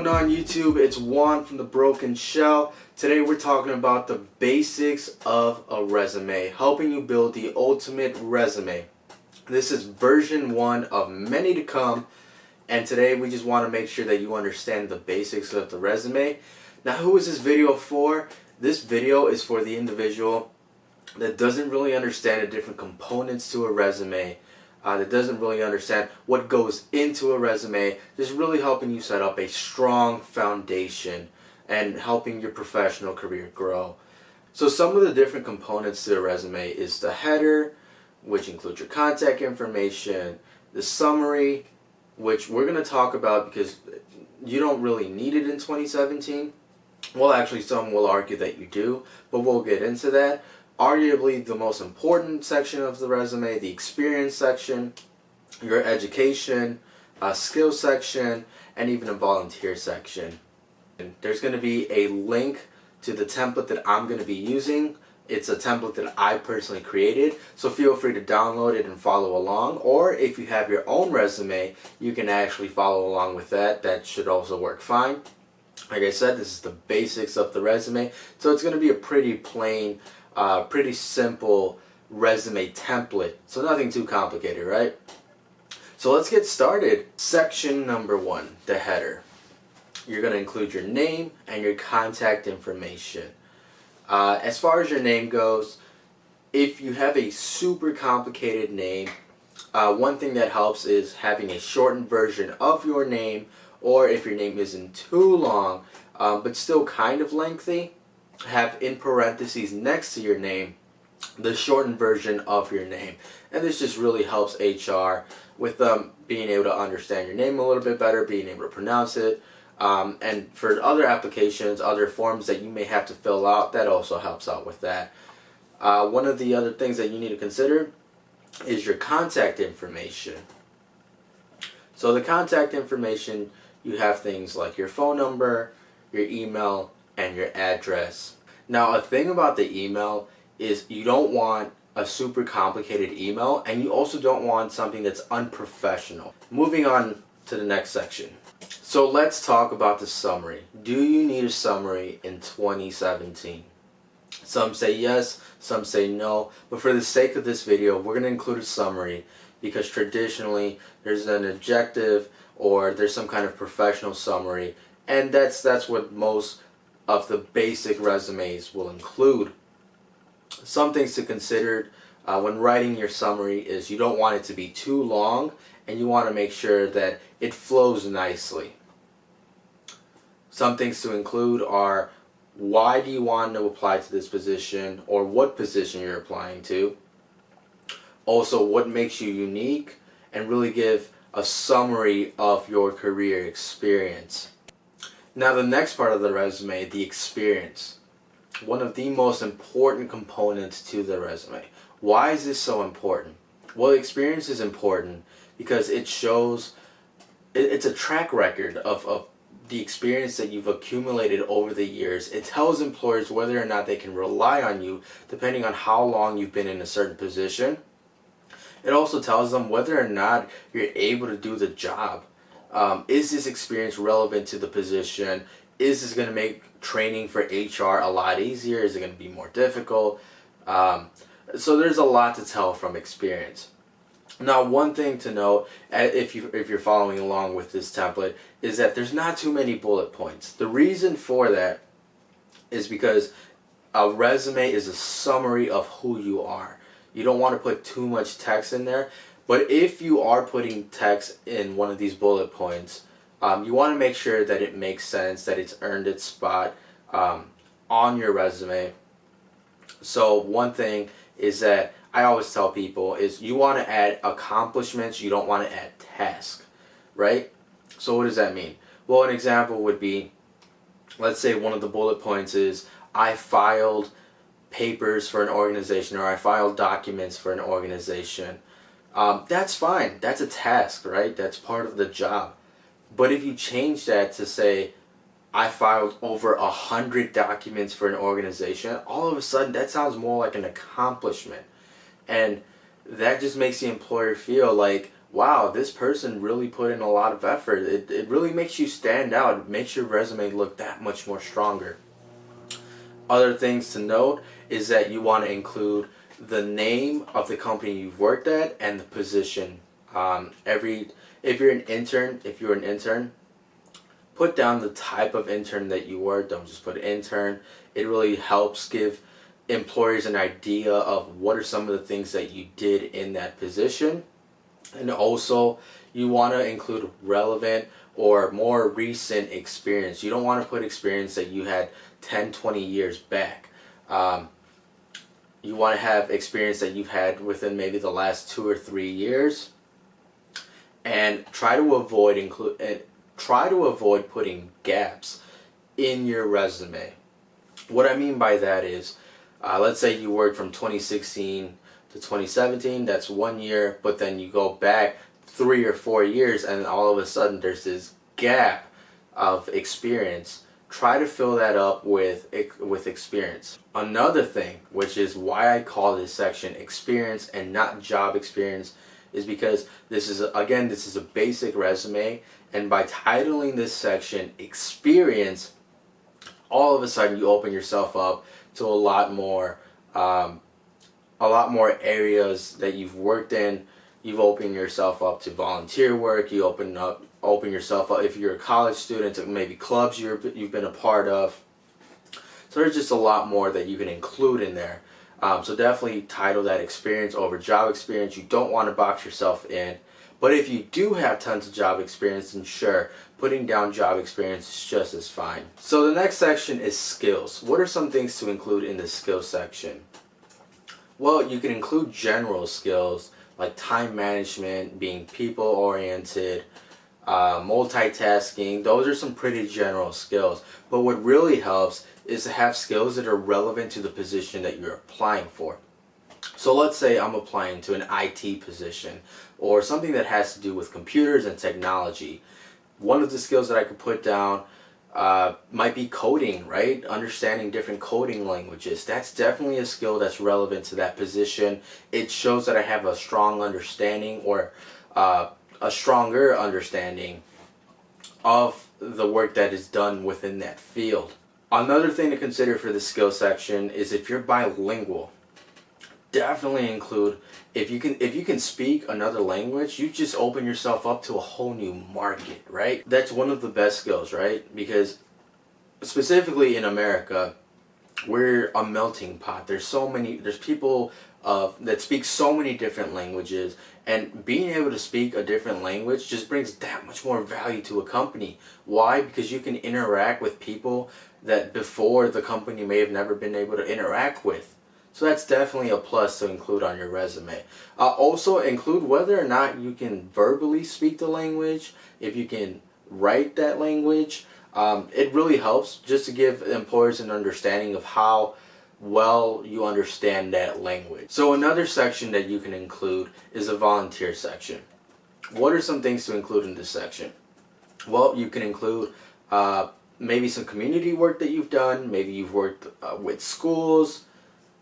going on YouTube? It's Juan from the BroknShell. Today we're talking about the basics of a resume, helping you build the ultimate resume. This is version 1 of many to come, and today we just want to make sure that you understand the basics of the resume. Now, who is this video for? This video is for the individual that doesn't really understand the different components to a resume, that doesn't really understand what goes into a resume, just really helping you set up a strong foundation and helping your professional career grow. So some of the different components to a resume is the header, which includes your contact information, the summary, which we're going to talk about because you don't really need it in 2017. Well, actually, some will argue that you do, but we'll get into that. Arguably the most important section of the resume, the experience section, your education, skills section, and even a volunteer section. There's going to be a link to the template that I'm going to be using. It's a template that I personally created, so feel free to download it and follow along. Or if you have your own resume, you can actually follow along with that. That should also work fine. Like I said, this is the basics of the resume, so it's going to be a pretty plain, pretty simple resume template, so nothing too complicated, right? So let's get started. Section number 1, the header. You're going to include your name and your contact information. As far as your name goes, if you have a super complicated name, one thing that helps is having a shortened version of your name, or if your name isn't too long but still kind of lengthy, have in parentheses next to your name the shortened version of your name. And this just really helps HR with being able to understand your name a little bit better, being able to pronounce it. And for other applications, other forms that you may have to fill out, that also helps out with that. One of the other things that you need to consider is your contact information. So the contact information, you have things like your phone number, your email, and your address. Now, a thing about the email is you don't want a super complicated email, and you also don't want something that's unprofessional. Moving on to the next section. So let's talk about the summary. Do you need a summary in 2017? Some say yes, some say no, but for the sake of this video, we're going to include a summary because traditionally there's an objective or there's some kind of professional summary, and that's what most of the basic resumes will include. Some things to consider when writing your summary is you don't want it to be too long, and you want to make sure that it flows nicely. Some things to include are why do you want to apply to this position, or what position you're applying to. Also, what makes you unique, and really give a summary of your career experience. Now, the next part of the resume, the experience. One of the most important components to the resume. Why is this so important? Well, experience is important because it shows, it's a track record of the experience that you've accumulated over the years. It tells employers whether or not they can rely on you depending on how long you've been in a certain position. It also tells them whether or not you're able to do the job. Is this experience relevant to the position? Is this going to make training for HR a lot easier? Is it going to be more difficult? So there's a lot to tell from experience. Now, one thing to note, if you're following along with this template, is that there's not too many bullet points. The reason for that is because a resume is a summary of who you are. You don't want to put too much text in there, but if you are putting text in one of these bullet points, you want to make sure that it makes sense, that it's earned its spot on your resume. So one thing is that I always tell people is you want to add accomplishments, you don't want to add tasks, right? So what does that mean? Well, an example would be, let's say one of the bullet points is I filed papers for an organization, or I filed documents for an organization. That's fine. That's a task, right? That's part of the job. But if you change that to say, I filed over 100 documents for an organization, all of a sudden that sounds more like an accomplishment. And that just makes the employer feel like, wow, this person really put in a lot of effort. It really makes you stand out. It makes your resume look that much more stronger. Other things to note is that you want to include the name of the company you've worked at and the position. If you're an intern, put down the type of intern that you were. Don't just put intern. It really helps give employers an idea of what are some of the things that you did in that position. And also, you want to include relevant or more recent experience. You don't want to put experience that you had 10, 20 years back. You want to have experience that you've had within maybe the last 2 or 3 years, and try to avoid putting gaps in your resume. What I mean by that is, let's say you worked from 2016 to 2017. That's 1 year, but then you go back 3 or 4 years, and all of a sudden there's this gap of experience. Try to fill that up with experience. Another thing, which is why I call this section experience and not job experience, is because this is a basic resume, and by titling this section experience, all of a sudden you open yourself up to a lot more areas that you've worked in. You've opened yourself up to volunteer work. You open yourself up, if you're a college student, to maybe clubs you've been a part of. So there's just a lot more that you can include in there. So definitely title that experience over job experience. You don't want to box yourself in. But if you do have tons of job experience, then sure, putting down job experience is just as fine. So the next section is skills. What are some things to include in the skills section? Well, you can include general skills like time management, being people-oriented, multitasking. Those are some pretty general skills. But what really helps is to have skills that are relevant to the position that you're applying for. So let's say I'm applying to an IT position or something that has to do with computers and technology. One of the skills that I could put down might be coding, right? Understanding different coding languages. That's definitely a skill that's relevant to that position. It shows that I have a strong understanding or a stronger understanding of the work that is done within that field. Another thing to consider for the skill section is if you're bilingual. Definitely include, if you can speak another language, you just open yourself up to a whole new market, right? That's one of the best skills, right? Because specifically in America, we're a melting pot. There's people that speak so many different languages, and being able to speak a different language just brings that much more value to a company. Why? Because you can interact with people that before the company may have never been able to interact with. So that's definitely a plus to include on your resume. Also include whether or not you can verbally speak the language, if you can write that language. It really helps just to give employers an understanding of how well you understand that language. So another section that you can include is a volunteer section. What are some things to include in this section? Well, you can include maybe some community work that you've done. Maybe you've worked with schools.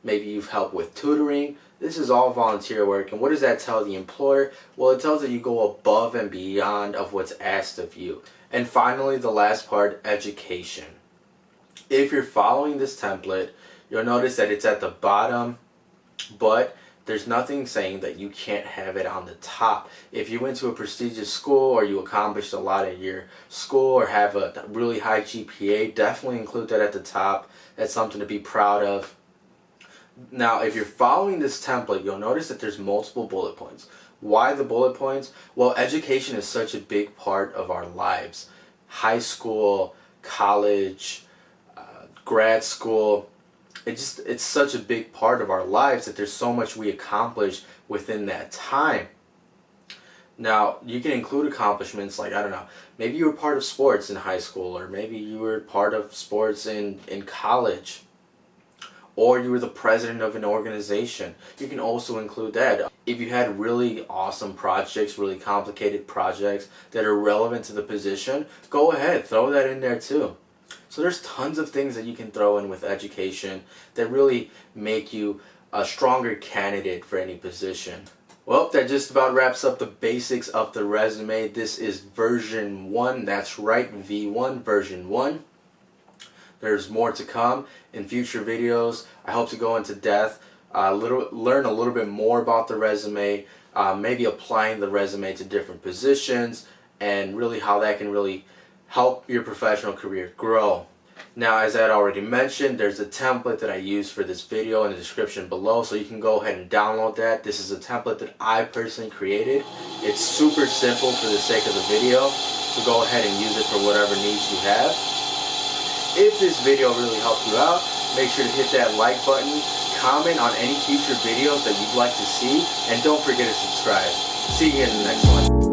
Maybe you've helped with tutoring. This is all volunteer work. And what does that tell the employer? Well, it tells that you go above and beyond of what's asked of you. And finally, the last part, education. If you're following this template, you'll notice that it's at the bottom, but there's nothing saying that you can't have it on the top. If you went to a prestigious school or you accomplished a lot at your school or have a really high GPA, definitely include that at the top. That's something to be proud of. Now, if you're following this template, you'll notice that there's multiple bullet points. Why the bullet points? Well, education is such a big part of our lives. High school, college, grad school. It's such a big part of our lives that there's so much we accomplish within that time. Now, you can include accomplishments like, I don't know, maybe you were part of sports in high school, or maybe you were part of sports in college. Or you were the president of an organization. You can also include that. If you had really awesome projects, really complicated projects that are relevant to the position, go ahead, throw that in there too. So there's tons of things that you can throw in with education that really make you a stronger candidate for any position. Well, that just about wraps up the basics of the resume. This is version 1. That's right, V1, version 1. There's more to come in future videos. I hope to go into depth, learn a little bit more about the resume, maybe applying the resume to different positions, and really how that can really help your professional career grow. Now, as I had already mentioned, there's a template that I use for this video in the description below, so you can go ahead and download that. This is a template that I personally created. It's super simple for the sake of the video, so go ahead and use it for whatever needs you have. If this video really helped you out, make sure to hit that like button, comment on any future videos that you'd like to see, and don't forget to subscribe. See you in the next one.